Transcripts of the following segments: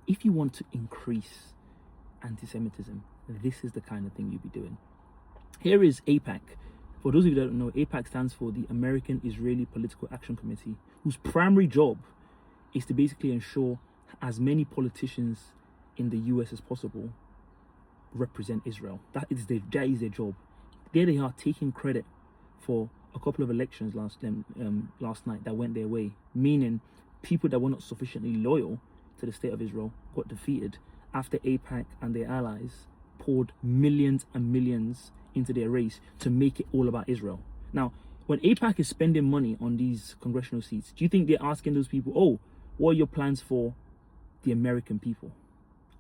If you want to increase anti-Semitism, this is the kind of thing you'll be doing. Here is AIPAC. For those of you that don't know, AIPAC stands for the American Israeli Political Action Committee, whose primary job is to basically ensure as many politicians in the US as possible represent Israel. That is their job. There they are, taking credit for a couple of elections last night that went their way, meaning people that were not sufficiently loyal to the state of Israel got defeated after AIPAC and their allies poured millions and millions into their race to make it all about Israel. Now, when AIPAC is spending money on these congressional seats, do you think they're asking those people, oh, what are your plans for the American people?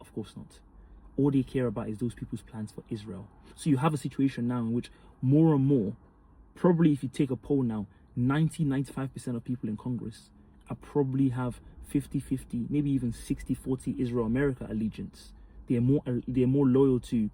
Of course not. All they care about is those people's plans for Israel. So you have a situation now in which more and more, probably if you take a poll now, 95% of people in Congress are probably have 50-50, maybe even 60-40 Israel-America allegiance. They're more loyal to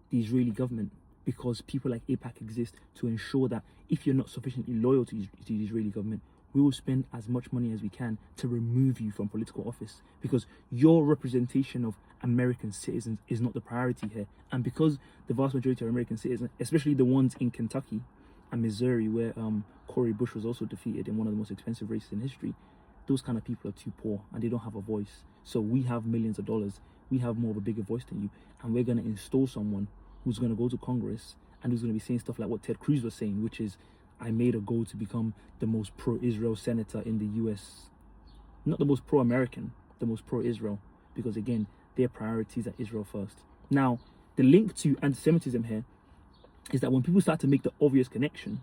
the Israeli government because people like AIPAC exist to ensure that if you're not sufficiently loyal to the Israeli government, we will spend as much money as we can to remove you from political office because your representation of American citizens is not the priority here. And because the vast majority of American citizens, especially the ones in Kentucky and Missouri, where Cori Bush was also defeated in one of the most expensive races in history, those kind of people are too poor and they don't have a voice. So we have millions of dollars. We have more of a bigger voice than you. And we're going to install someone who's going to go to Congress and who's going to be saying stuff like what Ted Cruz was saying, which is, I made a goal to become the most pro-Israel senator in the US. Not the most pro-American, the most pro-Israel. Because again, their priorities are Israel first. Now, the link to anti-Semitism here is that when people start to make the obvious connection,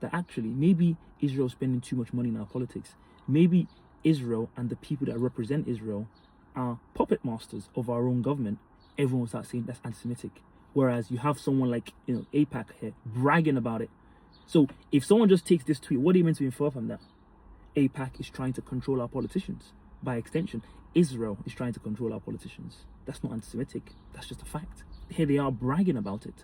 that actually maybe Israel's spending too much money in our politics. Maybe Israel and the people that represent Israel are puppet masters of our own government. Everyone will start saying that's anti-Semitic. Whereas you have someone like, AIPAC here bragging about it. So if someone just takes this tweet, what are you meant to infer from that? AIPAC is trying to control our politicians. By extension, Israel is trying to control our politicians. That's not anti-Semitic. That's just a fact. Here they are bragging about it.